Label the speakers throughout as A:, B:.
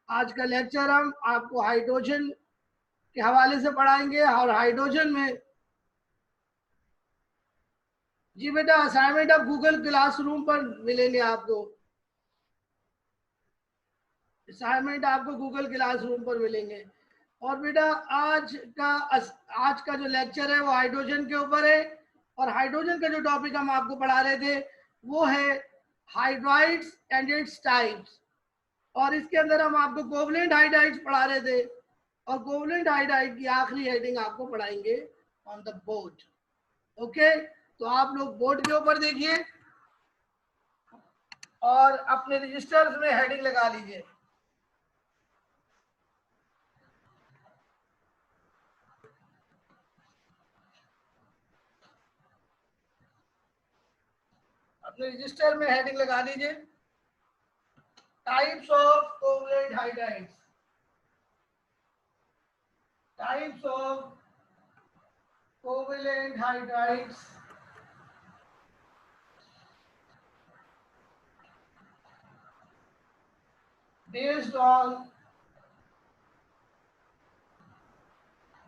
A: आज का लेक्चर हम आपको हाइड्रोजन के हवाले से पढ़ाएंगे। और हाइड्रोजन में जी बेटा असाइनमेंट अब गूगल क्लासरूम पर मिलेंगे आपको। असाइनमेंट आपको गूगल क्लासरूम पर मिलेंगे। और बेटा आज का जो लेक्चर है वो हाइड्रोजन के ऊपर है। और हाइड्रोजन का जो टॉपिक हम आपको पढ़ा रहे थे वो है हाइड्राइड्स एंड इट्स टाइप्स। और इसके अंदर हम आपको कोवलेंट हाइड्राइड्स पढ़ा रहे थे। और कोवलेंट हाइड्राइड की आखिरी हेडिंग आपको पढ़ाएंगे ऑन द बोर्ड। ओके, तो आप लोग बोर्ड के ऊपर देखिए और अपने रजिस्टर्स में हेडिंग लगा लीजिए। अपने रजिस्टर में हेडिंग लगा लीजिए, types of covalent hydrides. Types of covalent hydrides based on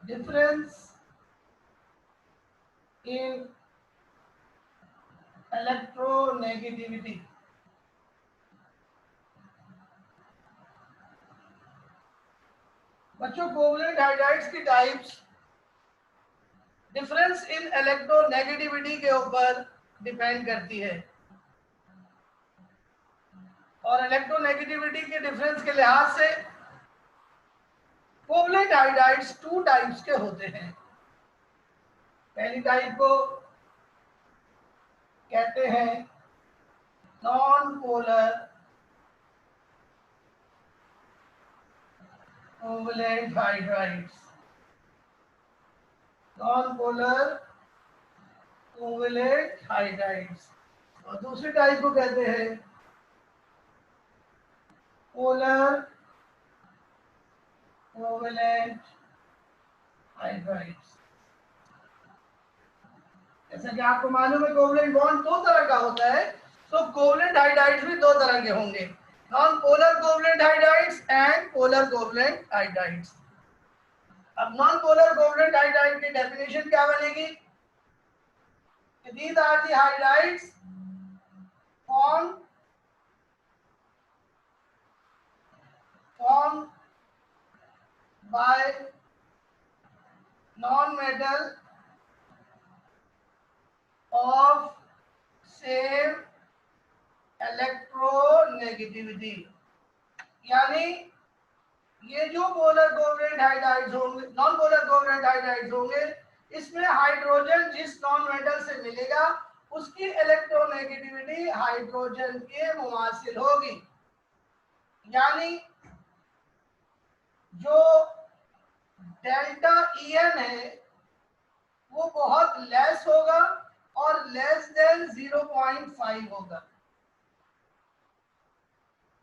A: difference in electronegativity। बच्चों कोवलेंट हाइड्राइड्स की टाइप्स डिफरेंस इन इलेक्ट्रोनेगेटिविटी के ऊपर डिपेंड करती है। और इलेक्ट्रोनेगेटिविटी के डिफरेंस के लिहाज से कोवलेंट हाइड्राइड्स टू टाइप्स के होते हैं। पहली टाइप को कहते हैं non polar covalent hydrides. Non polar covalent hydrides. और दूसरी टाइप को कहते हैं पोलर कोवलेंट हाइड्राइड्स। जैसा कि आपको मालूम है कोवलेंट बॉन्ड दो तरह का होता है, तो कोवलेंट हाइड्राइड्स भी दो तरह के होंगे, non polar covalent hydrides and polar covalent hydrides. अब नॉन पोलर कोवलेंट हाइड्राइड की डेफिनेशन क्या बनेगी? These are the hydrides formed by non-metal of same electronegativity। यानी ये जो पोलर कोवलेंट हाइड्राइड्स होंगे, नॉन पोलर कोवलेंट हाइड्राइड्स होंगे, इसमें हाइड्रोजन जिस नॉन मेटल से मिलेगा उसकी इलेक्ट्रोनेगेटिविटी हाइड्रोजन के मुमासिल होगी। यानी जो डेल्टा EN है वो बहुत लेस होगा और लेस देन 0.5 होगा।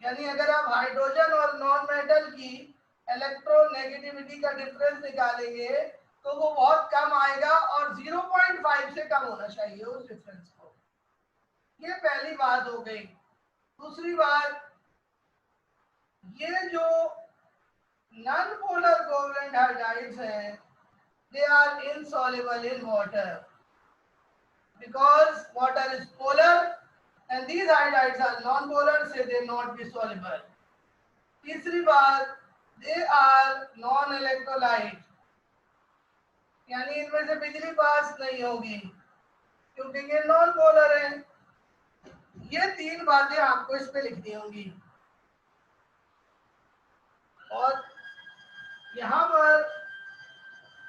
A: यानी अगर आप हाइड्रोजन और नॉन मेटल की इलेक्ट्रोनेगेटिविटी का डिफरेंस निकालेंगे तो वो बहुत कम आएगा और 0.5 से कम होना चाहिए उस डिफरेंस को। ये पहली बात हो गई। दूसरी बात, ये जो नॉन पोलर कोवलेंट हाइड्राइड्स हैं, they are insoluble in water because water is polar and these hydrides are non-polar, so they not be soluble। तीसरी बात, they are non-electrolyte, यानी इनमें से बिजली पास नहीं होगी क्योंकि ये नॉन पोलर है। ये तीन बातें आपको इस पे लिखनी होंगी। और यहाँ पर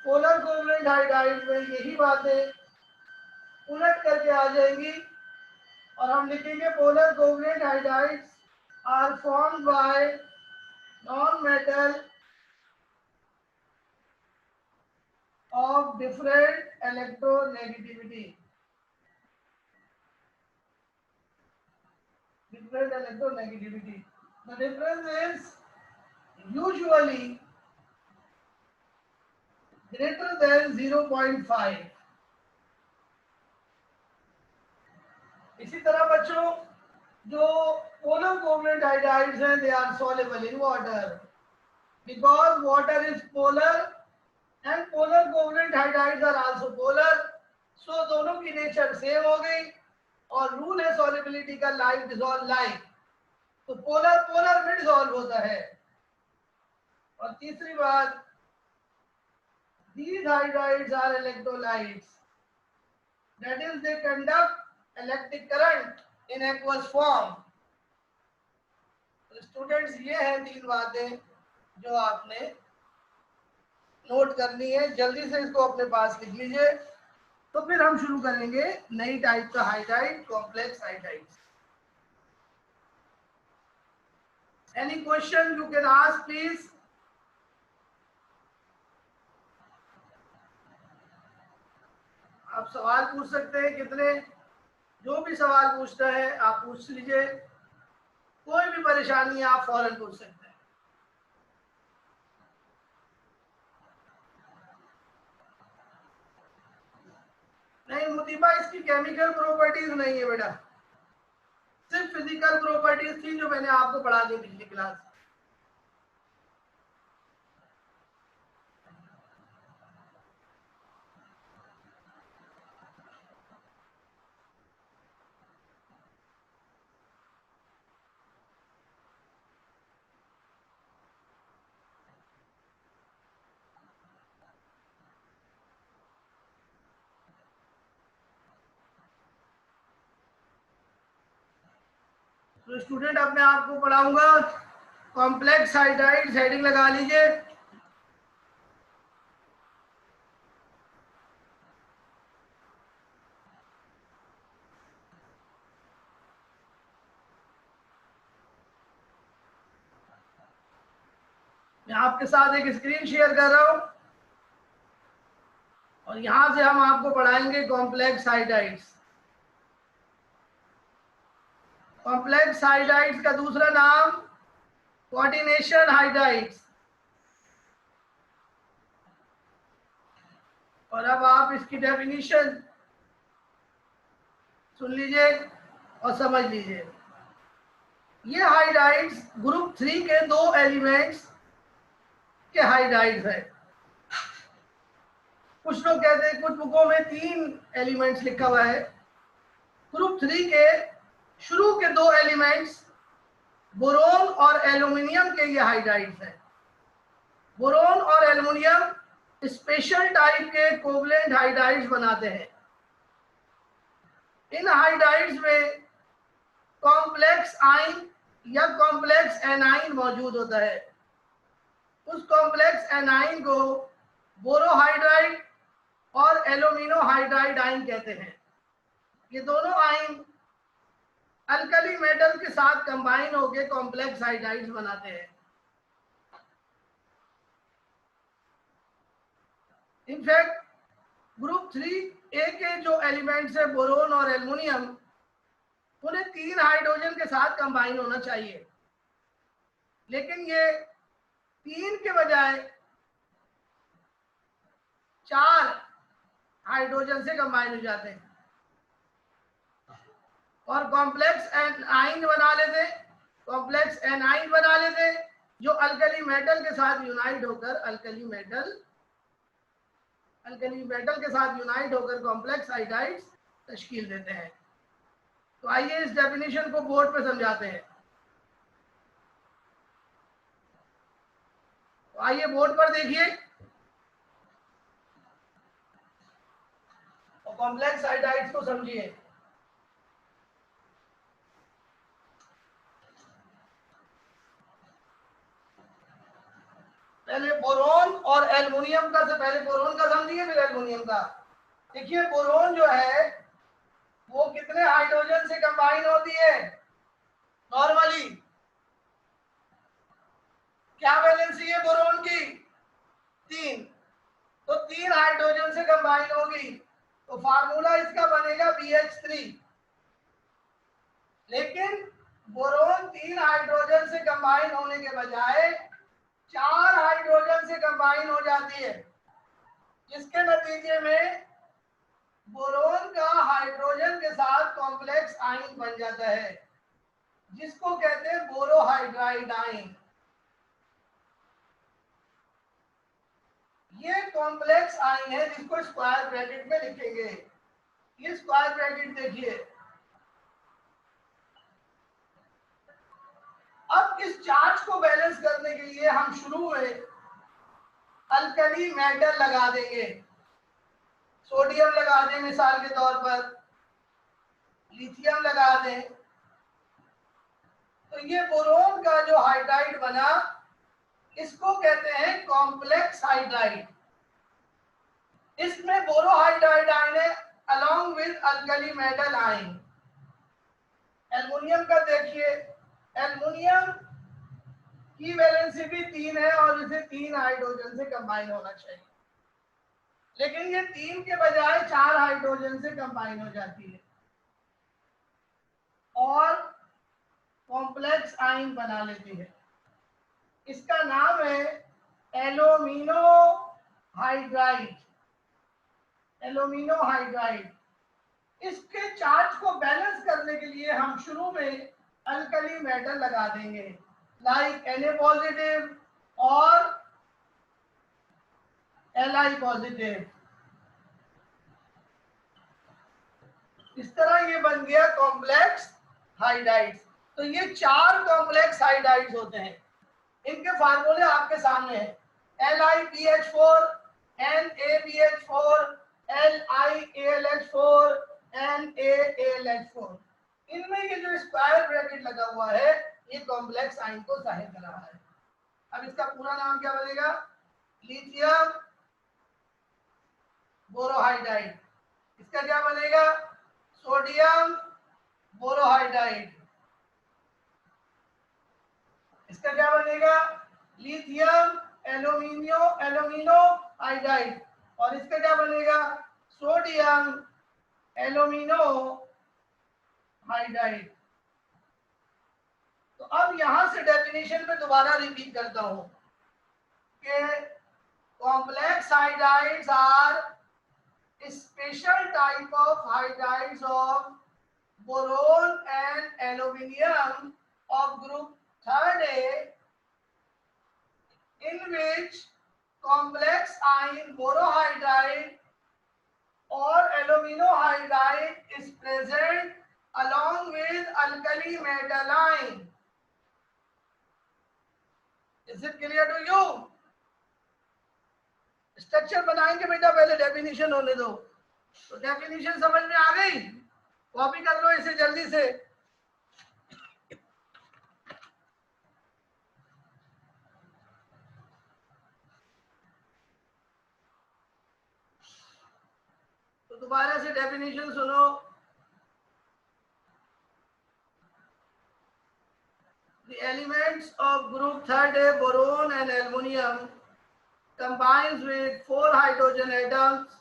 A: पोलर कोवलेंट हाइड्राइड में यही बातें उलट करके आ जाएंगी और हम लिखेंगे polar covalent hydrides are formed by non metal of different electronegativity. Different electronegativity. The difference is usually greater than 0.5। इसी तरह बच्चों जो पोलर कोवलेंट हाइड्राइड्स हैं they are soluble in water because water is polar and polar covalent hydrides are also polar. So दोनों की nature same हो गई और रूल है सॉल्युबिलिटी का लाइक डिसॉल्व लाइक, तो पोलर पोलर में डिसॉल्व होता है। और तीसरी बात, these hydrides are electrolytes, that is they conduct electric current in aqueous form। तो स्टूडेंट्स ये हैं तीन बातें जो आपने नोट करनी है, जल्दी से इसको अपने पास लिख लीजिए। तो फिर हम शुरू करेंगे नई टाइप का hydride, complex hydrides. Any question you can ask please. आप सवाल पूछ सकते हैं, कितने जो भी सवाल पूछना है आप पूछ लीजिए, कोई भी परेशानी है आप फौरन पूछ सकते हैं। नहीं मुतीबा, इसकी केमिकल प्रॉपर्टीज नहीं है बेटा, सिर्फ फिजिकल प्रॉपर्टीज थी जो मैंने आपको पढ़ा दी पिछली क्लास। तो स्टूडेंट अब मैं आपको पढ़ाऊंगा कॉम्प्लेक्स हाइड्राइड्स, हेडिंग लगा लीजिए। मैं आपके साथ एक स्क्रीन शेयर कर रहा हूं और यहां से हम आपको पढ़ाएंगे कॉम्प्लेक्स हाइड्राइड्स। कॉम्प्लेक्स हाइड्राइड्स का दूसरा नाम कोऑर्डिनेशन हाइड्राइड्स। और अब आप इसकी डेफिनेशन सुन लीजिए और समझ लीजिए। ये हाइड्राइड्स ग्रुप 3 के दो एलिमेंट्स के हाइड्राइड्स है। कुछ लोग कहते हैं, कुछ बुकों में 3 एलिमेंट्स लिखा हुआ है। ग्रुप 3 के शुरू के दो एलिमेंट्स बोरोन और एल्यूमिनियम के ये हाइड्राइड्स हैं। बोरोन और एल्यूमिनियम स्पेशल टाइप के कोवलेंट हाइड्राइड्स बनाते हैं। इन हाइड्राइड्स में कॉम्प्लेक्स आयन या कॉम्प्लेक्स एनाइन मौजूद होता है। उस कॉम्प्लेक्स एनाइन को बोरोहाइड्राइड और एल्यूमिनोहाइड्राइड आयन कहते हैं। ये दोनों आयन अल्कली मेटल के साथ कंबाइन होकर कॉम्प्लेक्स हाइड्राइड्स बनाते हैं। इनफैक्ट ग्रुप 3A के जो एलिमेंट्स है बोरोन और एल्युमिनियम, उन्हें 3 हाइड्रोजन के साथ कंबाइन होना चाहिए, लेकिन ये 3 के बजाय 4 हाइड्रोजन से कंबाइन हो जाते हैं और कॉम्प्लेक्स एनाइन बना लेते हैं। कॉम्प्लेक्स एनाइन बना लेते हैं जो अल्कली मेटल के साथ यूनाइट होकर अल्कली मेटल के साथ यूनाइट होकर कॉम्प्लेक्स हाइड्राइड्स तश्कील देते हैं। तो आइए इस डेफिनेशन को बोर्ड पे समझाते हैं। तो आइए बोर्ड पर देखिए और कॉम्प्लेक्स हाइड्राइड्स को समझिए। पहले बोरोन और एल्युमिनियम का, से पहले बोरोन का समझिए फिर एल्युमिनियम का। देखिए बोरोन जो है वो कितने हाइड्रोजन से कंबाइन होती है नॉर्मली? क्या वैलेंसी है बोरोन की? 3। तो 3 हाइड्रोजन से कंबाइन होगी तो फार्मूला इसका बनेगा BH3। लेकिन बोरोन 3 हाइड्रोजन से कंबाइन होने के बजाय 4 हाइड्रोजन से कंबाइन हो जाती है, जिसके नतीजे में बोरोन का हाइड्रोजन के साथ कॉम्प्लेक्स आयन बन जाता है। जिसको कहते हैं बोरोहाइड्राइड आयन। ये कॉम्प्लेक्स आयन है जिसको स्क्वायर ब्रैकेट में लिखेंगे। ये स्क्वायर ब्रैकेट देखिए। अब इस चार्ज को बैलेंस करने के लिए हम शुरू में अल्कली मेटल लगा देंगे। सोडियम लगा दें मिसाल के तौर पर, लिथियम लगा दें, तो ये बोरोन का जो हाइड्राइड बना इसको कहते हैं कॉम्प्लेक्स हाइड्राइड। इसमें बोरोहाइड्राइड आयन है along with alkali metal ion. Aluminium का देखिए, एल्युमिनियम की वैलेंसी भी 3 है और इसे 3 हाइड्रोजन से कंबाइन होना चाहिए, लेकिन ये 3 के बजाय 4 हाइड्रोजन से कंबाइन हो जाती है और कॉम्प्लेक्स आयन बना लेती है। इसका नाम है एल्यूमिनो हाइड्राइड। Alumino hydride. इसके चार्ज को बैलेंस करने के लिए हम शुरू में अल्कली मेटल लगा देंगे, लाइक Na पॉजिटिव और Li पॉजिटिव। इस तरह ये बन गया कॉम्प्लेक्स हाइड्राइड्स। तो ये 4 कॉम्प्लेक्स हाइड्राइड्स होते हैं। इनके फार्मूले आपके सामने हैं। LiPH4, NaBH4, LiAlH4, NaAlH4। इनमें ये जो स्क्वायर ब्रैकेट लगा हुआ है ये कॉम्प्लेक्स आयन को जाहिर कर रहा है। अब इसका पूरा नाम क्या बनेगा? Lithium borohydride. इसका क्या बनेगा? Sodium borohydride. इसका क्या बनेगा? Lithium alumino hydride. और इसका क्या बनेगा? Sodium alumino hydride. तो अब यहां से डेफिनेशन में दोबारा रिपीट करता हूं कि complex hydrides are special type of hydrides of boron and aluminium of group 3A, in which complex ion borohydride or aluminohydride is present along with alkali metal ion. Is it clear to you? Structure बनाएंगे बेटा, पहले definition होने दो। तो definition समझ में आ गई? Copy कर लो इसे जल्दी से। तो दोबारा से डेफिनेशन सुनो। The elements of group 3A boron and aluminium combines with 4 hydrogen atoms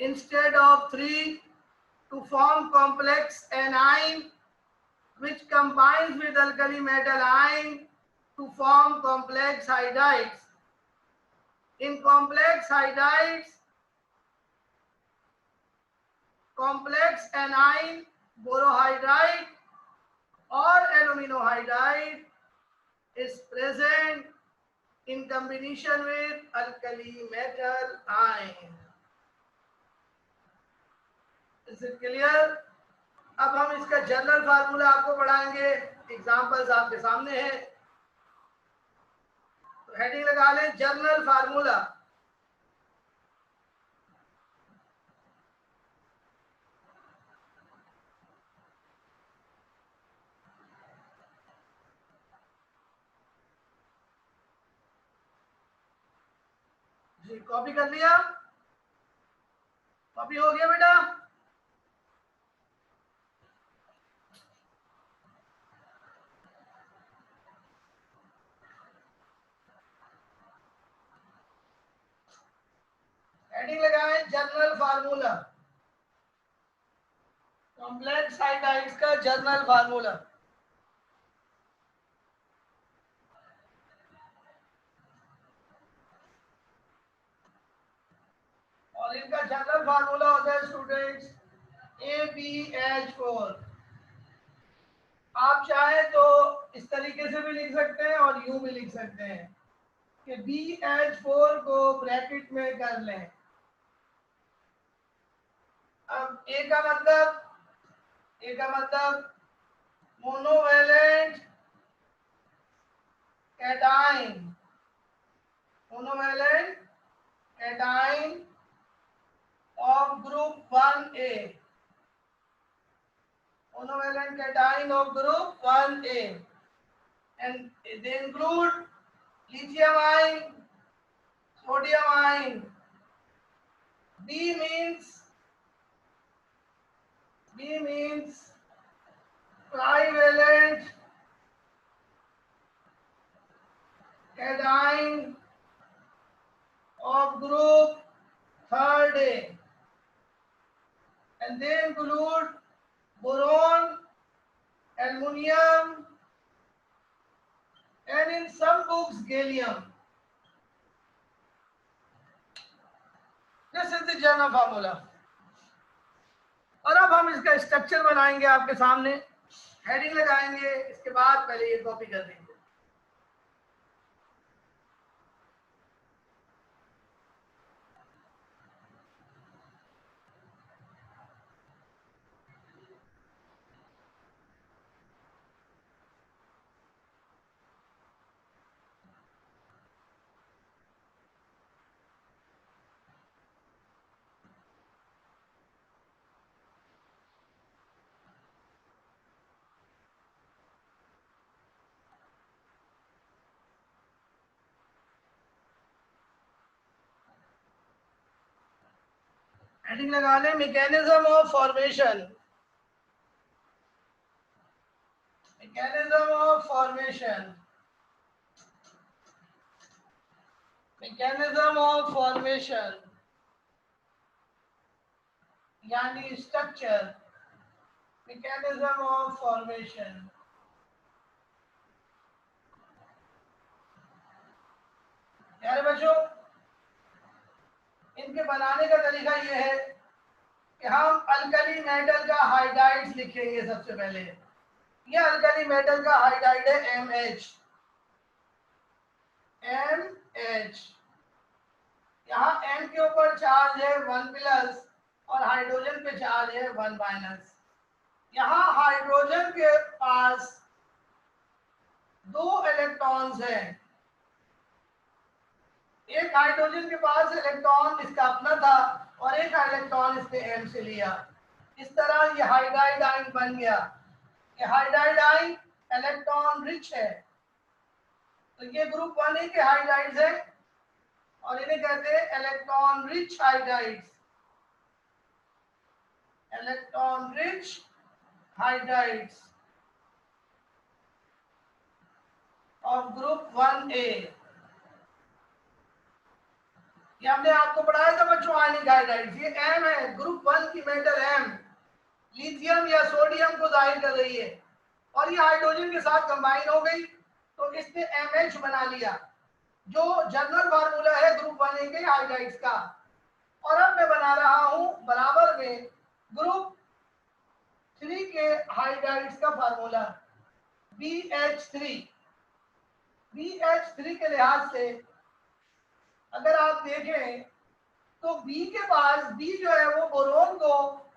A: instead of 3 to form complex anion, which combines with alkali metal ion to form complex hydrides. In complex hydrides, complex anion borohydride or aluminohydride is present in combination with alkali metal ion. Is it clear? अब हम इसका general formula आपको पढ़ाएंगे। Examples आपके सामने हैं, तो heading लगा लें जनरल फार्मूला। जी कॉपी कर लिया? कॉपी हो गया बेटा? हेडिंग लगाएं जनरल फार्मूला, कॉम्प्लेक्स हाइड्राइड्स का जनरल फार्मूला। और इनका जनरल फार्मूला होता है स्टूडेंट्स AbH4। आप चाहे तो इस तरीके से भी लिख सकते हैं और यूं भी लिख सकते हैं कि BH4 को ब्रैकेट में कर लें। अब ए का मतलब monovalent cation, monovalent cation of group 1A, monovalent cation of group 1A, and they include lithium ion, sodium ion. B means trivalent cation of group 3A, and they include boron, aluminum, and in some books gallium. This is the general formula. और अब हम इसका structure बनाएंगे आपके सामने, heading लगाएंगे, इसके बाद पहले ये कॉपी कर देंगे। हेडिंग लगा लें, mechanism of formation, mechanism of formation, mechanism of formation यानी स्ट्रक्चर, मैकेनिज्म ऑफ फॉर्मेशन। प्यारे बच्चों, इनके बनाने का तरीका ये है कि हम अल्कली मेटल का हाइड्राइड्स लिखेंगे। सबसे पहले ये अल्कली मेटल का हाइड्राइड है MH, यहाँ M के ऊपर चार्ज है 1+ और हाइड्रोजन पे चार्ज है 1-। यहाँ हाइड्रोजन के पास 2 इलेक्ट्रॉन्स हैं, एक हाइड्रोजन के पास इलेक्ट्रॉन इसका अपना था और एक इलेक्ट्रॉन इसने M से लिया। इस तरह ये हाइड्राइड आयन बन गया। ये हाइड्राइड आयन इलेक्ट्रॉन रिच है, तो ये ग्रुप 1A के हाइड्राइड्स हैं और इन्हें कहते हैं electron rich hydrides, electron rich hydrides of group 1A। ये हमने आपको पढ़ाया था बच्चों आयनिक हाइड्राइड्स। ये M है, ग्रुप 1 की मेटल M लिथियम या सोडियम को जाहिर कर रही है और ये हाइड्रोजन के साथ कंबाइन हो गई तो इसने MH बना लिया, जो जनरल फार्मूला है ग्रुप 1A के हाइड्राइड्स का। और अब मैं बना रहा हूं बराबर में ग्रुप 3 के हाइड्राइड्स का फार्मूला BH3। BH3 के लिहाज से अगर आप देखें तो B के पास, B जो है वो बोरोन को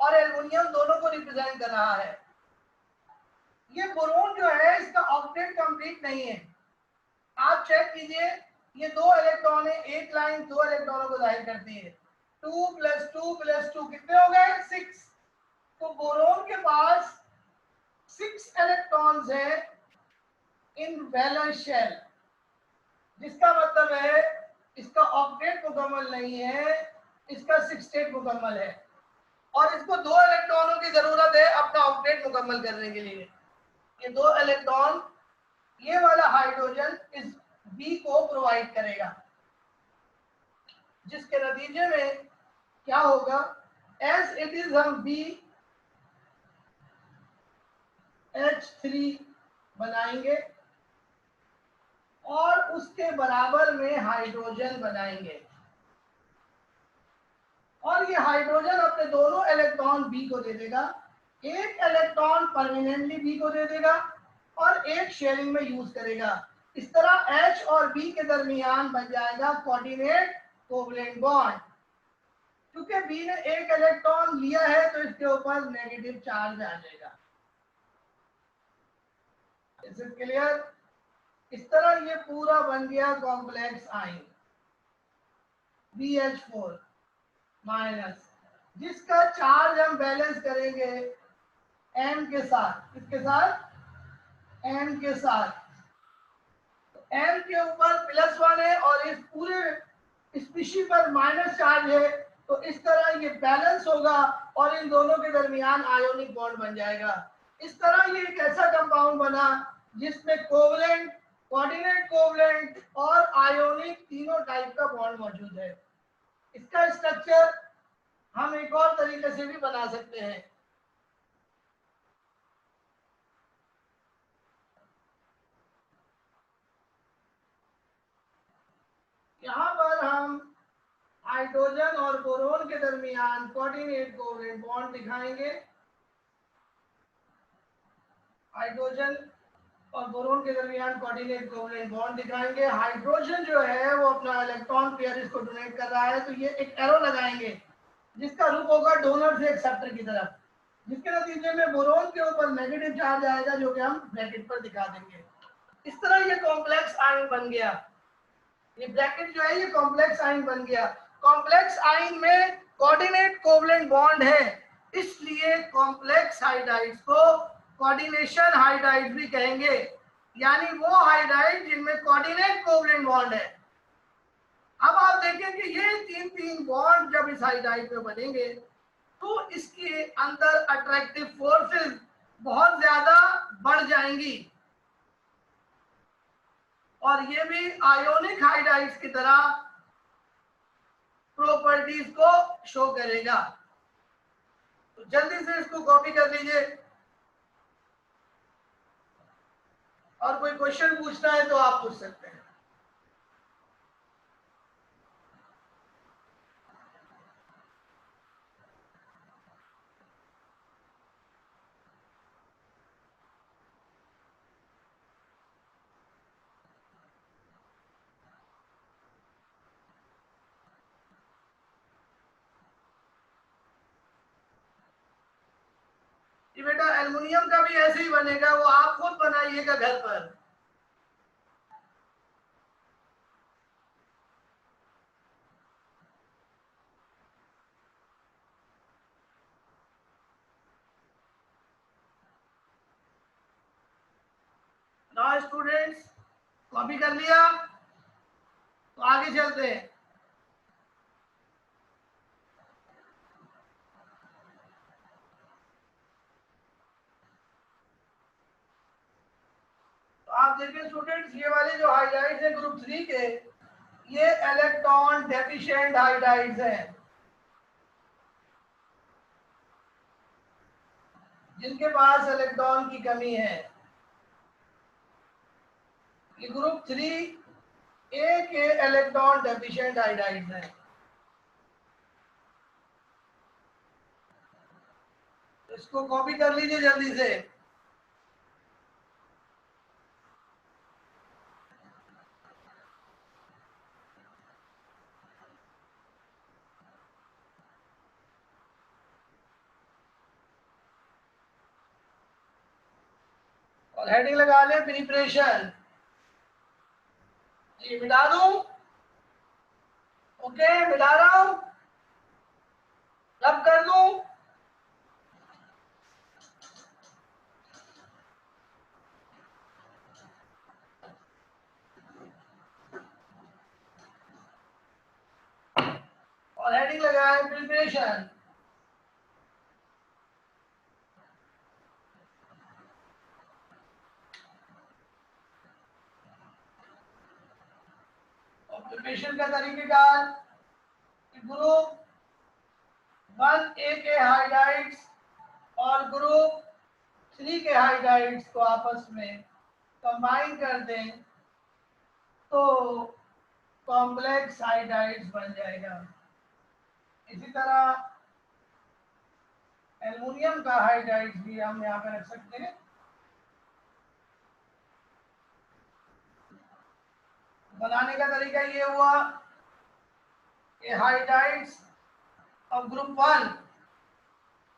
A: और एल्युमिनियम दोनों को रिप्रेजेंट कर रहा है। ये बोरोन जो है इसका ऑक्टेट कंप्लीट नहीं है। आप चेक कीजिए, ये 2 इलेक्ट्रॉन है, एक लाइन 2 इलेक्ट्रॉनों को जाहिर करती है। 2 + 2 + 2 कितने हो गए? 6। तो बोरोन के पास 6 इलेक्ट्रॉन्स हैं इन वैलेंस शेल, जिसका मतलब है इसका ऑक्टेट मुकम्मल नहीं है, इसका 6 मुकम्मल है और इसको 2 इलेक्ट्रॉनों की जरूरत है अपना ऑक्टेट मुकम्मल करने के लिए। ये 2 इलेक्ट्रॉन ये वाला हाइड्रोजन इस B को प्रोवाइड करेगा, जिसके नतीजे में क्या होगा, एज इट इज हम BH3 बनाएंगे और उसके बराबर में हाइड्रोजन बनाएंगे और ये हाइड्रोजन अपने दोनों इलेक्ट्रॉन B को दे देगा। एक इलेक्ट्रॉन परमानेंटली B को दे देगा और एक शेयरिंग में यूज करेगा। इस तरह H और B के दरमियान बन जाएगा कोऑर्डिनेट कोवलेंट बॉन्ड। क्योंकि B ने एक इलेक्ट्रॉन लिया है तो इसके ऊपर नेगेटिव चार्ज आ जाएगा। Is it clear? इस तरह ये पूरा बन गया कॉम्प्लेक्स आयन BH4 माइनस, जिसका चार्ज हम बैलेंस करेंगे M के साथ। किसके साथ? M के साथ। M के ऊपर +1 है और इस पूरे स्पीशीज पर माइनस चार्ज है, तो इस तरह ये बैलेंस होगा और इन दोनों के दरमियान आयोनिक बॉन्ड बन जाएगा। इस तरह ये एक ऐसा कंपाउंड बना जिसमें कोवलेंट, कोऑर्डिनेट कोवलेंट और आयोनिक तीनों टाइप का बॉन्ड मौजूद है। इसका स्ट्रक्चर हम एक और तरीके से भी बना सकते हैं। यहाँ पर हम हाइड्रोजन और बोरोन के दरमियान कोऑर्डिनेट कोवलेंट बॉन्ड दिखाएंगे। हाइड्रोजन और बोरोन के दरमियान कोऑर्डिनेट कोवलेंट बॉन्ड दिखाएंगे। हाइड्रोजन जो है वो अपना इलेक्ट्रॉन पेयर इसको डोनेट कर रहा है, तो ये एक एरो लगाएंगे जिसका रुख होगा डोनर से एक्सेप्टर की तरफ, जिसके नतीजे में बोरोन के ऊपर नेगेटिव चार्ज आएगा, जो कि हम ब्रैकेट पर दिखा देंगे। इस तरह ये कॉम्प्लेक्स आयन बन गया। ये ब्रैकेट जो है ये कॉम्प्लेक्स आयन बन गया। कॉम्प्लेक्स आयन में कोऑर्डिनेट कोवलेंट बॉन्ड है, इसलिए कॉम्प्लेक्स हाइड्राइड्स को कोऑर्डिनेशन हाइड्राइड भी कहेंगे, यानी वो हाइड्राइड जिनमें कोऑर्डिनेट कोवलेंट बॉन्ड है। अब आप देखें कि ये तीन तीन बॉन्ड जब इस हाइड्राइड में बनेंगे तो इसके अंदर अट्रैक्टिव फोर्सेस बहुत ज्यादा बढ़ जाएंगी और ये भी आयोनिक हाइड्राइड्स की तरह प्रॉपर्टीज को शो करेगा। तो जल्दी से इसको कॉपी कर लीजिए और कोई क्वेश्चन पूछना है तो आप पूछ सकते हैं। ये बेटा एल्युमिनियम का भी ऐसे ही बनेगा, वो आप खुद बनाइएगा घर पर। नाउ स्टूडेंट्स, कॉपी कर लिया तो आगे चलते हैं। तो आप देखिए स्टूडेंट्स, ये वाले जो हाइड्राइड्स हैं ग्रुप 3 के, ये इलेक्ट्रॉन डेफिशिएंट हाइड्राइड्स हैं, जिनके पास इलेक्ट्रॉन की कमी है। ये ग्रुप 3A के इलेक्ट्रॉन डेफिशिएंट हाइड्राइड्स हैं। इसको कॉपी कर लीजिए जल्दी से। और हेडिंग लगा ले प्रिपरेशन। ये मिटा दूं? ओके, मिटा रहा हूं, रब कर दूं। और हेडिंग लगाए प्रिपरेशन। और प्रिपरेशन का तरीकेकार, ग्रुप 1A के हाइड्राइड्स और ग्रुप 3 के हाइड्राइड्स को आपस में कंबाइन कर दें तो कॉम्प्लेक्स हाइड्राइड्स बन जाएगा। इसी तरह एल्युमिनियम का हाइड्राइड्स भी हम यहाँ पे रख सकते हैं। बनाने का तरीका ये हुआ कि हाइड्राइड्स ऑफ ग्रुप 1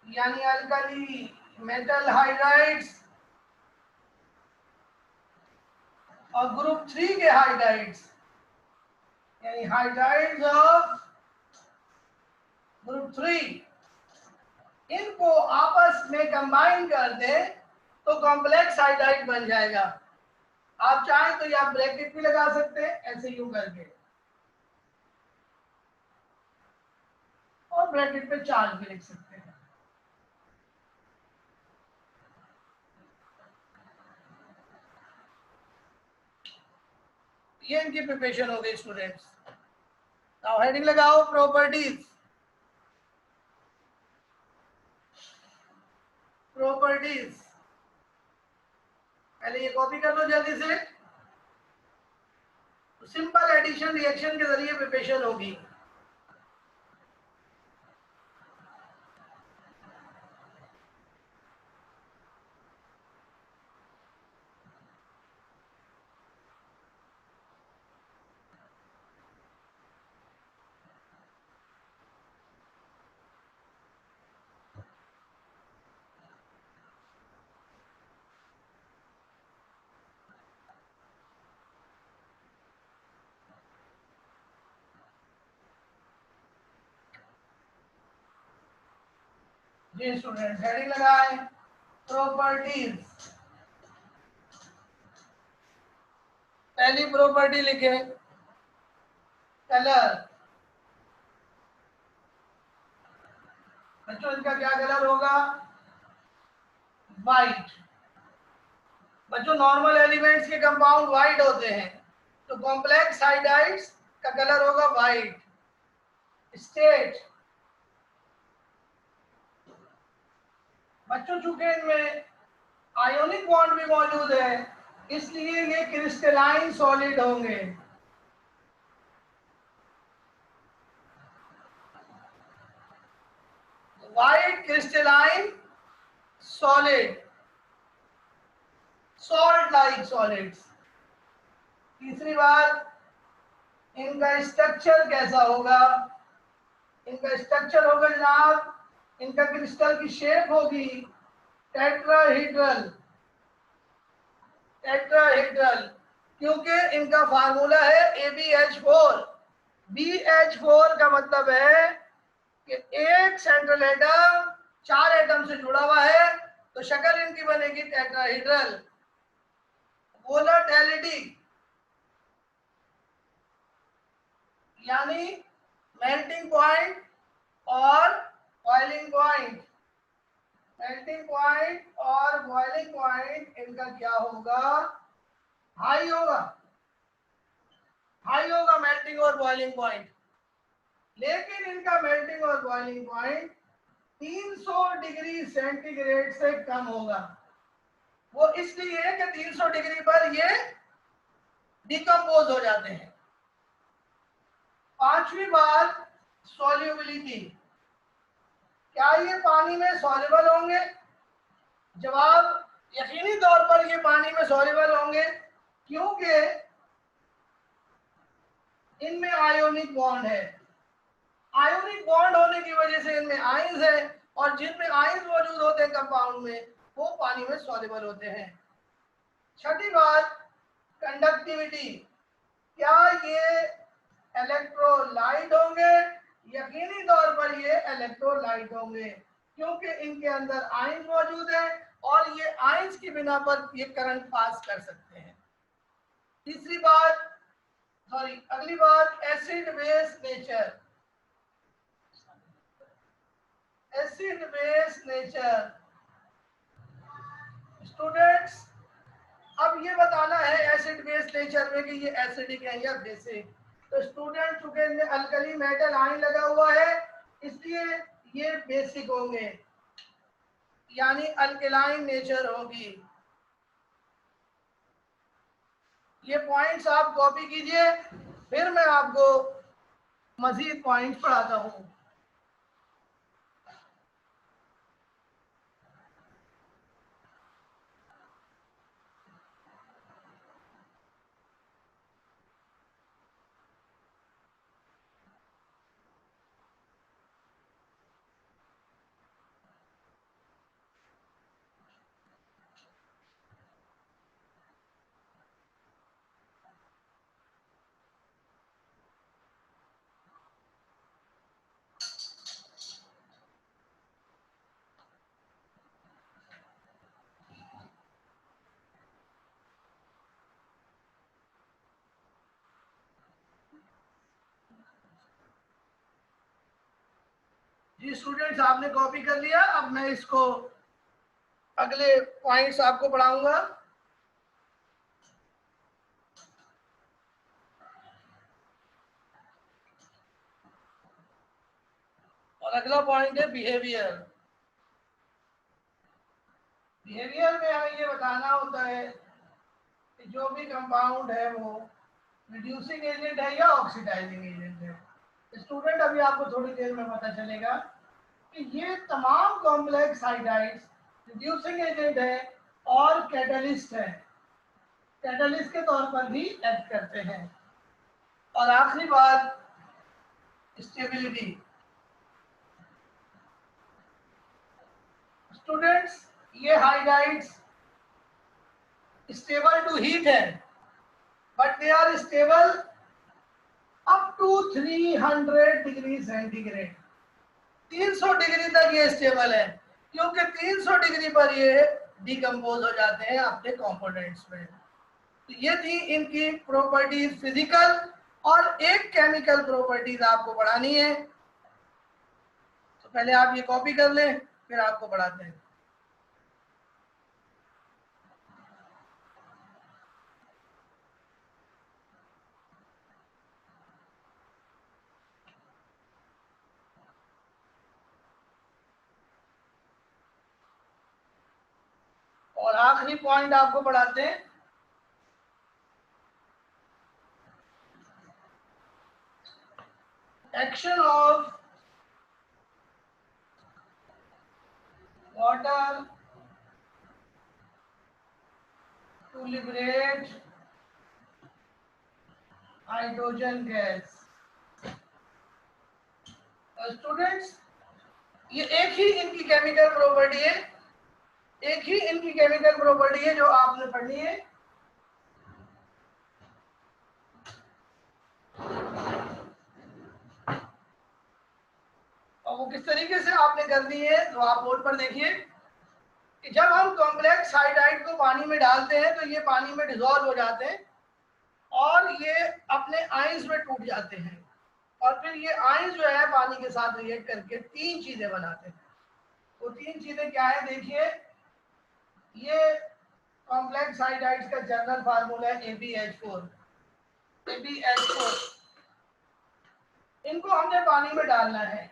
A: यानी अल्कली मेटल हाइड्राइड्स और ग्रुप 3 के हाइड्राइड्स यानी हाइड्राइड्स ऑफ ग्रुप 3, इनको आपस में कंबाइन कर दे तो कॉम्प्लेक्स हाइड्राइड बन जाएगा। आप चाहें तो ये आप ब्रैकेट भी लगा सकते हैं ऐसे यूं करके, और ब्रैकेट पे चार्ज भी लिख सकते हैं। ये इनकी प्रिपरेशन हो गई स्टूडेंट्स। नाउ हेडिंग लगाओ प्रॉपर्टीज। प्रॉपर्टीज पहले ये कॉपी कर लो जल्दी से। सिंपल एडिशन रिएक्शन के जरिए प्रिपरेशन होगी। जी स्टूडेंट हेडिंग लगाएं प्रॉपर्टीज। पहली प्रॉपर्टी लिखें कलर। बच्चों इनका क्या कलर होगा? वाइट। बच्चों नॉर्मल एलिमेंट्स के कंपाउंड वाइट होते हैं, तो कॉम्प्लेक्स हाइड्राइड्स का कलर होगा वाइट। स्टेट बच्चों चूंकि इनमें आयोनिक बॉन्ड भी मौजूद है इसलिए ये क्रिस्टलाइन सॉलिड होंगे। White crystalline solid, salt like solids. तीसरी बात, इनका स्ट्रक्चर कैसा होगा? इनका स्ट्रक्चर होगा जनाब, इनका क्रिस्टल की शेप होगी टेट्राहेड्रल। टेट्राहेड्रल क्योंकि इनका फार्मूला है AbH4। BH4 का मतलब है कि एक सेंट्रल एटम 4 एटम से जुड़ा हुआ है, तो शक्ल इनकी बनेगी टेट्राहेड्रल। वोलेटिलिटी यानी मेल्टिंग पॉइंट और बॉइलिंग पॉइंट। मेल्टिंग पॉइंट और बॉइलिंग पॉइंट इनका क्या होगा? हाई होगा। हाई होगा मेल्टिंग और बॉइलिंग पॉइंट। लेकिन इनका मेल्टिंग और बॉइलिंग पॉइंट 300 डिग्री सेंटीग्रेड से कम होगा। वो इसलिए कि 300 डिग्री पर ये डिकम्पोज हो जाते हैं। पांचवी बात, सॉल्युबिलिटी। क्या ये पानी में सॉल्युबल होंगे? जवाब यकीनी तौर पर ये पानी में सॉल्युबल होंगे, क्योंकि इनमें आयोनिक बॉन्ड है। आयोनिक बॉन्ड होने की वजह से इनमें आयंस है, और जिनमें आयंस मौजूद होते हैं कंपाउंड में वो पानी में सॉल्युबल होते हैं। छठी बात, कंडक्टिविटी। क्या ये इलेक्ट्रोलाइट होंगे? यकीनी तौर पर ये इलेक्ट्रोलाइट होंगे, क्योंकि इनके अंदर आयंस मौजूद है और ये आयंस की बिना पर ये करंट पास कर सकते हैं। तीसरी बात, सॉरी अगली बात, acid base nature. Acid base nature students, अब ये बताना है एसिड बेस नेचर में कि ये एसिडिक है या बेसिक। तो स्टूडेंट चूंकि इनमें अल्कली मेटल आयन लगा हुआ है इसलिए ये बेसिक होंगे, यानी अल्कलाइन नेचर होगी। ये पॉइंट्स आप कॉपी कीजिए, फिर मैं आपको मजीद पॉइंट्स पढ़ाता हूँ। जी स्टूडेंट्स, आपने कॉपी कर लिया। अब मैं इसको अगले पॉइंट्स आपको पढ़ाऊंगा। और अगला पॉइंट है बिहेवियर। बिहेवियर में हमें ये बताना होता है कि जो भी कंपाउंड है वो रिड्यूसिंग एजेंट है या ऑक्सीडाइजिंग एजेंट है। स्टूडेंट, अभी आपको थोड़ी देर में पता चलेगा कि ये तमाम कॉम्प्लेक्स हाइड्राइड्स रिड्यूसिंग एजेंट है और कैटलिस्ट है, कैटलिस्ट के तौर पर भी एक्ट करते हैं। और आखिरी बात, स्टेबिलिटी। स्टूडेंट्स, ये हाइड्राइड्स स्टेबल टू हीट है, but they are stable up to 300 degree centigrade. 300 degree तक ये स्टेबल है, क्योंकि 300 डिग्री पर ये डिकम्पोज हो जाते हैं अपने कंपोनेंट्स में। तो ये थी इनकी प्रॉपर्टीज फिजिकल, और एक केमिकल प्रॉपर्टीज आपको पढ़ानी है। तो पहले आप ये कॉपी कर लें, फिर आपको पढ़ाते हैं। और आखिरी पॉइंट आपको पढ़ाते हैं, action of water to liberate hydrogen gas. Students, ये एक ही इनकी केमिकल प्रॉपर्टी है, एक ही इनकी केमिकल प्रॉपर्टी है जो आपने पढ़नी है। और वो किस तरीके से आपने करनी है, तो आप बोर्ड पर देखिए कि जब हम कॉम्प्लेक्स हाइड्राइड को पानी में डालते हैं तो ये पानी में डिसॉल्व हो जाते हैं और ये अपने आयंस में टूट जाते हैं, और फिर ये आयंस जो है पानी के साथ रिएक्ट करके तीन चीजें बनाते हैं। वो तीन चीजें क्या है, देखिए। ये कॉम्प्लेक्स हाइड्राइड्स का जनरल फार्मूला है AbH4। AbH4 इनको हमने पानी में डालना है।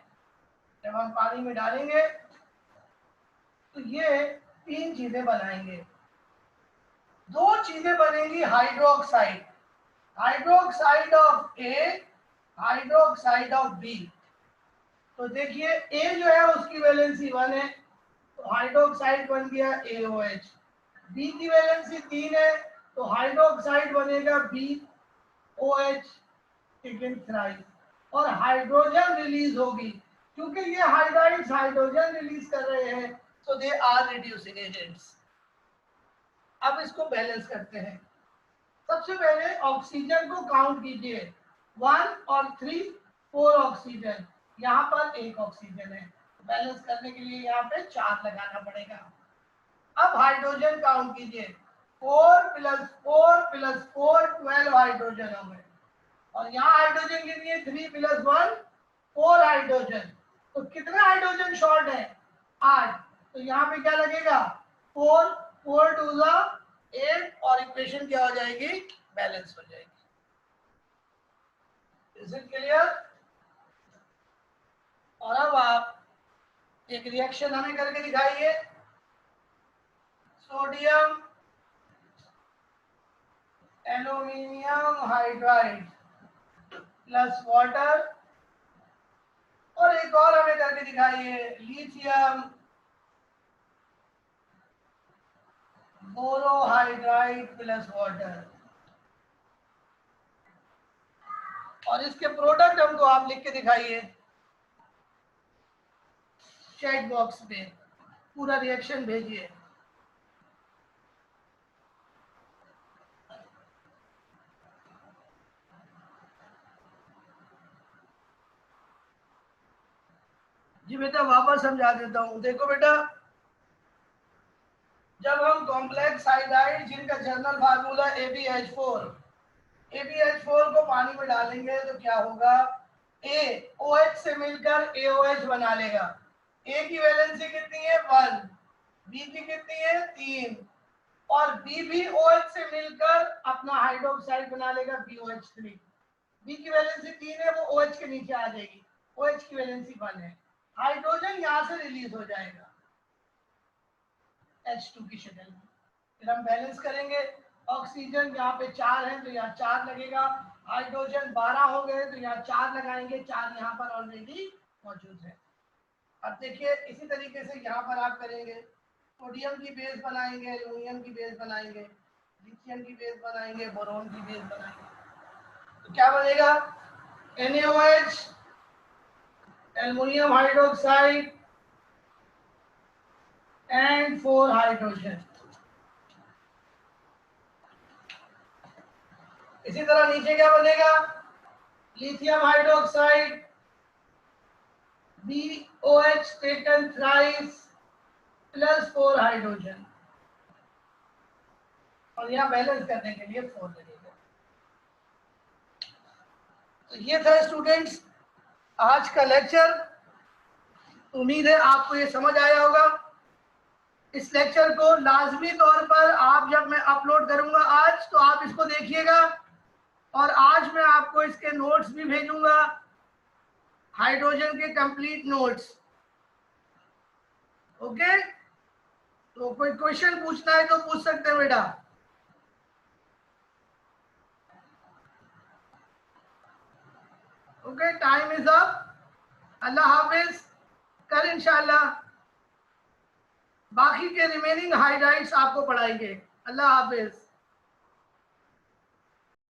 A: जब हम पानी में डालेंगे तो ये तीन चीजें बनाएंगे। दो चीजें बनेंगी hydroxide, hydroxide of A, hydroxide of B. तो देखिए ए जो है उसकी वैलेंसी 1 है, तो हाइड्रोक्साइड बन गया AOH। बी की वैलेंसी 3 है, तो हाइड्रोक्साइड बनेगा BOH सेकेंड थ्राइस, और हाइड्रोजन रिलीज होगी। क्योंकि ये हाइड्राइड्स हाइड्रोजन रिलीज कर रहे हैं, so they are reducing agents। अब इसको बैलेंस करते हैं। सबसे पहले ऑक्सीजन को काउंट कीजिए, 1 और 3, 4 ऑक्सीजन। यहाँ पर एक ऑक्सीजन है, बैलेंस करने के लिए यहाँ पे 4 लगाना पड़ेगा। अब हाइड्रोजन काउंट कीजिए, 4 + 4 + 4 12 हाइड्रोजन हो गए, और यहाँ हाइड्रोजन कितनी है, 3 + 1 4 हाइड्रोजन। तो कितने हाइड्रोजन शॉर्ट है, 8। तो यहाँ पे क्या लगेगा, 4 4 2 8, और इक्वेशन क्या हो जाएगी, बैलेंस हो जाएगी। Is it clear? और अब आप एक रिएक्शन हमें करके दिखाइए। Sodium aluminium hydride plus water, और एक और हमें करके दिखाइए, लिथियम बोरोहाइड्राइड प्लस वाटर। और इसके प्रोडक्ट हमको आप लिख के दिखाइए चैट बॉक्स में, पूरा रिएक्शन भेजिए। जी बेटा वापस समझा देता हूँ। देखो बेटा, जब हम कॉम्प्लेक्स हाइड्राइड जिनका जनरल फार्मूला AbH4 को पानी में डालेंगे तो क्या होगा, ए OH से मिलकर AOH बना लेगा। ए की वैलेंसी कितनी है 1, बी की कितनी है 3, और बी भी OH से मिलकर अपना हाइड्रोक्साइड बना लेगा BOH3। बी की वैलेंसी 3 है, वो OH के नीचे आ जाएगी, OH की वैलेंसी 1 है। हाइड्रोजन यहां से रिलीज हो जाएगा H2 की शक्ल में। फिर हम बैलेंस करेंगे, ऑक्सीजन यहाँ पे 4 है तो यहाँ 4 लगेगा, हाइड्रोजन 12 हो गए तो यहाँ 4 लगाएंगे, 4 यहाँ पर ऑलरेडी मौजूद है। अब देखिए इसी तरीके से यहाँ पर आप करेंगे, सोडियम की बेस बनाएंगे, एल्युमिनियम की बेस बनाएंगे, लिथियम की बेस बनाएंगे, बोरोन की बेस बनाएंगे, तो क्या बनेगा NaOH, aluminium hydroxide and 4 hydrogen. इसी तरह नीचे क्या बनेगा, lithium hydroxide, BOH taken thrice plus 4 hydrogen, और यहाँ बैलेंस करने के लिए 4 लगेगा। तो ये था स्टूडेंट्स आज का लेक्चर। उम्मीद है आपको ये समझ आया होगा। इस लेक्चर को लाजमी तौर पर आप जब मैं अपलोड करूंगा आज, तो आप इसको देखिएगा, और आज मैं आपको इसके नोट्स भी भेजूंगा, हाइड्रोजन के कंप्लीट नोट्स। ओके, तो कोई क्वेश्चन पूछना है तो पूछ सकते हैं बेटा। Okay, time is up. अल्लाह हाफिज। कल इंशाल्लाह बाकी के रिमेनिंग हाइलाइट्स आपको पढ़ाएंगे। अल्लाह हाफिज।